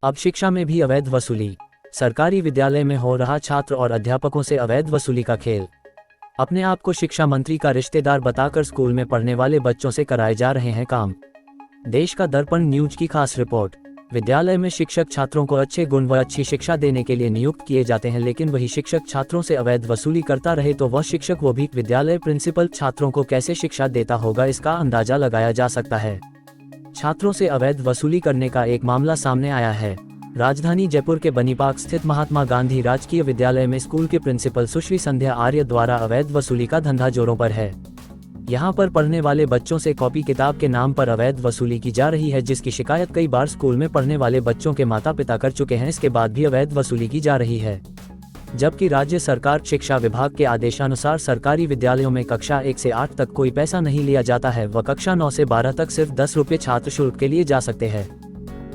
अब शिक्षा में भी अवैध वसूली। सरकारी विद्यालय में हो रहा छात्र और अध्यापकों से अवैध वसूली का खेल। अपने आप को शिक्षा मंत्री का रिश्तेदार बताकर स्कूल में पढ़ने वाले बच्चों से कराए जा रहे हैं काम। देश का दर्पण न्यूज की खास रिपोर्ट। विद्यालय में शिक्षक छात्रों को अच्छे गुण व अच्छी शिक्षा देने के लिए नियुक्त किए जाते हैं, लेकिन वही शिक्षक छात्रों से अवैध वसूली करता रहे तो वह शिक्षक, वो भी विद्यालय प्रिंसिपल, छात्रों को कैसे शिक्षा देता होगा, इसका अंदाजा लगाया जा सकता है। छात्रों से अवैध वसूली करने का एक मामला सामने आया है। राजधानी जयपुर के बनीपाक स्थित महात्मा गांधी राजकीय विद्यालय में स्कूल के प्रिंसिपल सुश्री संध्या आर्य द्वारा अवैध वसूली का धंधा जोरों पर है। यहाँ पर पढ़ने वाले बच्चों से कॉपी किताब के नाम पर अवैध वसूली की जा रही है, जिसकी शिकायत कई बार स्कूल में पढ़ने वाले बच्चों के माता पिता कर चुके हैं। इसके बाद भी अवैध वसूली की जा रही है, जबकि राज्य सरकार शिक्षा विभाग के आदेशानुसार सरकारी विद्यालयों में कक्षा 1 से 8 तक कोई पैसा नहीं लिया जाता है व कक्षा 9 से 12 तक सिर्फ 10 रुपये छात्र शुल्क के लिए जा सकते हैं।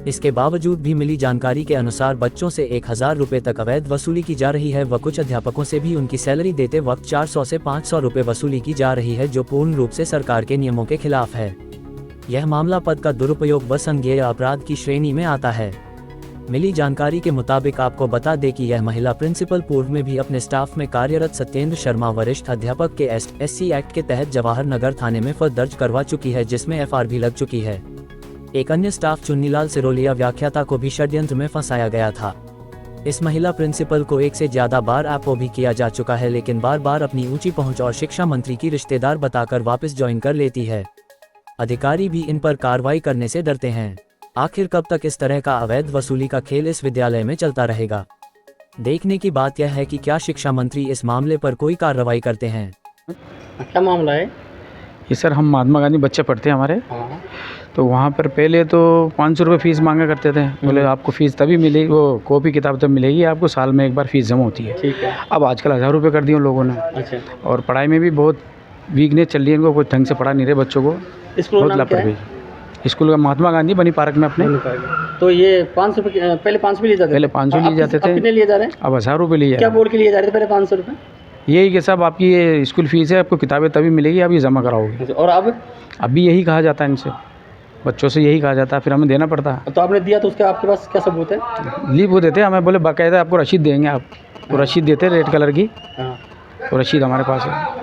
इसके बावजूद भी मिली जानकारी के अनुसार बच्चों से 1000 रुपये तक अवैध वसूली की जा रही है व कुछ अध्यापकों से भी उनकी सैलरी देते वक्त 400 से 500 रुपये वसूली की जा रही है, जो पूर्ण रूप से सरकार के नियमों के खिलाफ है। यह मामला पद का दुरुपयोग व संज्ञेय अपराध की श्रेणी में आता है। मिली जानकारी के मुताबिक आपको बता दें कि यह महिला प्रिंसिपल पूर्व में भी अपने स्टाफ में कार्यरत सत्येंद्र शर्मा वरिष्ठ अध्यापक के SC एक्ट के तहत जवाहर नगर थाने में FIR दर्ज करवा चुकी है, जिसमें FR भी लग चुकी है। एक अन्य स्टाफ चुन्नीलाल सिरोलिया व्याख्याता को भी षड्यंत्र में फंसाया गया था। इस महिला प्रिंसिपल को 1 से ज्यादा बार आपो भी किया जा चुका है, लेकिन बार बार अपनी ऊंची पहुंच और शिक्षा मंत्री की रिश्तेदार बताकर वापस ज्वाइन कर लेती है। अधिकारी भी इन पर कार्रवाई करने से डरते हैं। आखिर कब तक इस तरह का अवैध वसूली का खेल इस विद्यालय में चलता रहेगा? देखने की बात यह है कि क्या शिक्षा मंत्री इस मामले पर कोई कार्रवाई करते हैं। क्या मामला है ये? सर, हम महात्मा गांधी बच्चे पढ़ते हैं हमारे, तो वहाँ पर पहले तो 500 रुपये फ़ीस मांगा करते थे। बोले आपको फ़ीस तभी मिलेगी, वो कॉपी किताब तब मिलेगी आपको, साल में एक बार फ़ीस जमा होती है। ठीक है। अब आजकल 1000 रुपये कर दिए उन लोगों ने। अच्छा। और पढ़ाई में भी बहुत वीकनेस चल रही है, इनको कोई ढंग से पढ़ा नहीं रहे बच्चों को, बहुत लापरवाही। स्कूल का महात्मा गांधी बनी पार्क में अपने। तो ये 500 रुपये पहले 500 लिए जाते थे? पहले 500 लिए जाते थे। कितने लिए जा रहे हैं? अब 1000 रुपये लिए। क्या बोर्ड के लिए जा रहे थे पहले 500 रुपये? यही कि साहब आपकी ये स्कूल फीस है, आपको किताबें तभी मिलेगी, आप ये जमा कराओगे। और अब अभी यही कहा जाता है इनसे, बच्चों से यही कहा जाता है, फिर हमें देना पड़ता है। तो आपने दिया तो उसका आपके पास क्या सबूत है? लीव वो देते हैं हमें, बोले बाकायदा आपको रसीद देंगे, आप वो रसीद देते हैं रेड कलर की। तो रसीद हमारे पास है।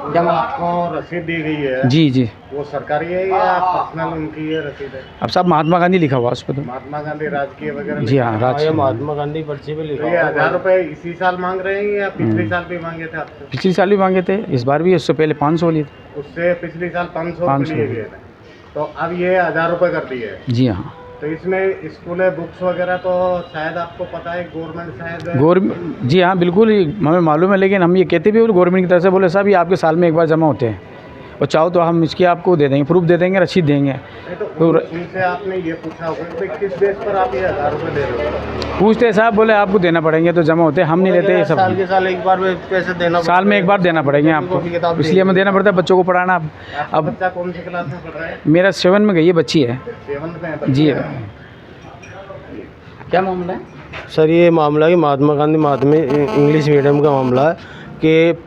जब आपको रसीद दी गई है जी जी, वो सरकारी है या पर्सनल उनकी ये रसीद है? अब साहब महात्मा गांधी लिखा हुआ उस पर, तो महात्मा गांधी राजकीय वगैरह। जी हाँ, राजकीय महात्मा गांधी पर्ची पे लिखा। ये 1000 रुपये इसी साल मांग रहे हैं या पिछले साल भी मांगे थे आपसे? पिछले साल भी मांगे थे, इस बार भी, उससे पहले 500 लिए थे। उससे पिछले साल 500 लिए गए थे, तो अब ये 1000 रुपये कर दिए। जी हाँ। तो इसमें स्कूल बुक्स वगैरह तो शायद आपको पता है गवर्नमेंट शायद गवर्नमेंट। जी हाँ बिल्कुल, हमें मालूम है, लेकिन हम ये कहते भी गवर्नमेंट की तरफ से, बोले साहब ये आपके साल में एक बार जमा होते हैं और चाहो तो हम इसकी आपको दे देंगे, प्रूफ दे देंगे, रसीद देंगे। तो उनसे आपने ये पूछा होगा कि किस बेस पर आप ये 1000 रुपये दे रहे हो? पूछते साहब, बोले आपको देना पड़ेंगे, तो जमा होते हैं, हम नहीं लेते ये सब। साल के साल एक बार पैसे देना, साल में एक बार देना पड़ेंगे आपको, इसलिए हमें देना पड़ता है बच्चों को पढ़ाना। अब बच्चा कौन सी क्लास में पढ़ रहा है? मेरा 7 में गई है बच्ची है। 7th में? जी। क्या मामला है सर? ये मामला है कि महात्मा गांधी माध्यमिक इंग्लिश मीडियम का मामला है कि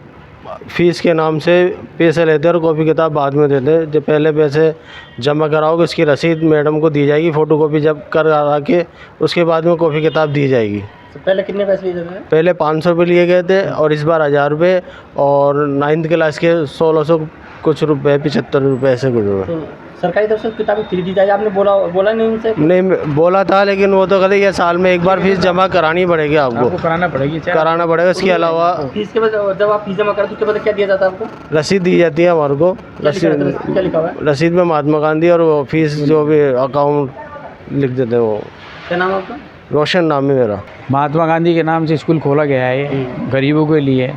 फ़ीस के नाम से पैसे लेते हैं और कॉपी किताब बाद में देते हैं। जब पहले पैसे जमा कराओगे उसकी रसीद मैडम को दी जाएगी, फ़ोटोकॉपी जब करा के उसके बाद में कॉपी किताब दी जाएगी। तो पहले कितने पैसे लिए जाते हैं? पहले 500 रुपये लिए गए थे और इस बार 1000 रुपये, और 9th क्लास के 1600 कुछ रुपये, 75 रुपये ऐसे कुछ हुए। तो सरकारी तरफ से किताबें फ्री दी जाए, आपने बोला नहीं उनसे? नहीं बोला था, लेकिन वो तो कहते ये साल में एक बार फीस जमा करानी पड़ेगी, आपको कराना पड़ेगा। इसके अलावा फीस के बाद जब आप फीस जमा कराते उसके बाद क्या दिया जाता है आपको? रसीद दी जाती है हमारे को। क्या लिखा हुआ है रसीद में महात्मा गांधी और वो फीस जो भी अकाउंट लिख देते हैं। वो क्या नाम है आपका? रोशन नाम है मेरा। महात्मा गांधी के नाम से स्कूल खोला गया है गरीबों के लिए,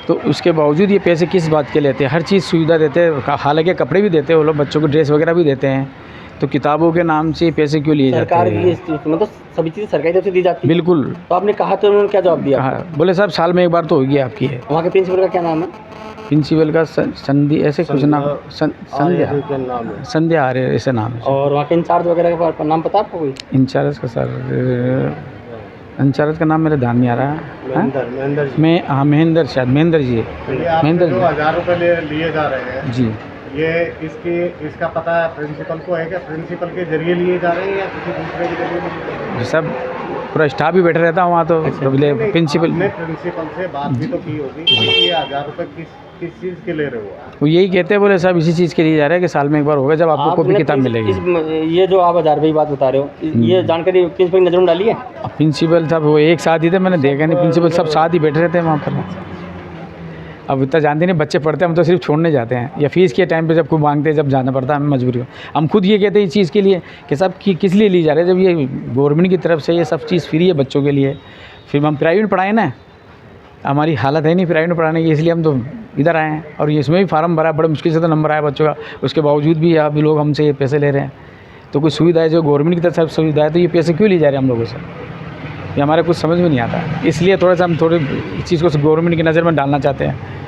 तो उसके बावजूद ये पैसे किस बात के लेते हैं? हर चीज़ सुविधा देते हैं, हालांकि कपड़े भी देते हैं वो लोग, बच्चों को ड्रेस वगैरह भी देते हैं, तो किताबों के नाम से पैसे क्यों लिए जाते हैं? मतलब सभी चीज़ें सरकारी तरफ से दी जाती है। बिल्कुल। तो आपने कहा तो उन्होंने क्या जवाब दिया? बोले साहब साल में एक बार तो होगी आपकी है। वहाँ के प्रिंसिपल का क्या नाम है? प्रिंसिपल का संधि ऐसे कुछ नाम, संध्या आर्य ऐसे नाम है। और वहाँ के इंचार्ज वगैरह का नाम पता आपको कोई? इंचार्ज का सर, इंचार्ज का नाम मेरे ध्यान नहीं आ रहा है। मैं हाँ महेंद्र, शायद महेंद्र जी है। महेंद्र जी 1000 रुपये लिए जा रहे हैं जी। ये इसका पता प्रिंसिपल को है क्या? प्रिंसिपल के जरिए लिए जा रहे हैं या किसी दूसरे के जरिए लिए जा रहे हैं? सब पूरा स्टाफ भी बैठा रहता है वहाँ, तो प्रिंसिपल आपने प्रिंसिपल से बात भी तो की होगी कि ये 1000 रुपये किस चीज़ के ले रहे हो आप? वो यही कहते हैं, बोले साहब इसी चीज़ के लिए जा रहे हैं कि साल में एक बार होगा जब आपको कॉपी किताब मिलेगी। ये जो आप 1000 रुपये की बात बता रहे हो, ये जानकारी प्रिंसिपल की नज़र में डाली है? प्रिंसिपल साहब वो एक साथ ही थे, मैंने देखा नहीं, प्रिंसिपल सब साथ ही बैठे रहते हैं वहाँ पर। अब इतना जानते नहीं, बच्चे पढ़ते हैं, हम तो सिर्फ छोड़ने जाते हैं या फीस के टाइम पे जब कोई मांगते हैं, जब जाना पड़ता है हमें मजबूरी में। हम खुद ये कहते हैं इस चीज़ के लिए कि साहब किस लिए ली जा रहे हैं, जब ये गवर्नमेंट की तरफ से ये सब चीज़ फ्री है बच्चों के लिए, फिर हम प्राइवेट पढ़ाएं ना, हमारी हालत है नहीं प्राइवेट पढ़ाने की, इसलिए हम तो इधर आए हैं। और इसमें भी फार्म भरा, बड़े मुश्किल से तो नंबर आया बच्चों का, उसके बावजूद भी आप लोग हमसे ये पैसे ले रहे हैं। तो कोई सुविधा है जो गवर्नमेंट की तरफ से सुविधा है, तो ये पैसे क्यों लिए जा रहे हैं हम लोगों से, ये हमारे कुछ समझ में नहीं आता। इसलिए थोड़ा सा हम इस चीज़ को गवर्नमेंट की नज़र में डालना चाहते हैं।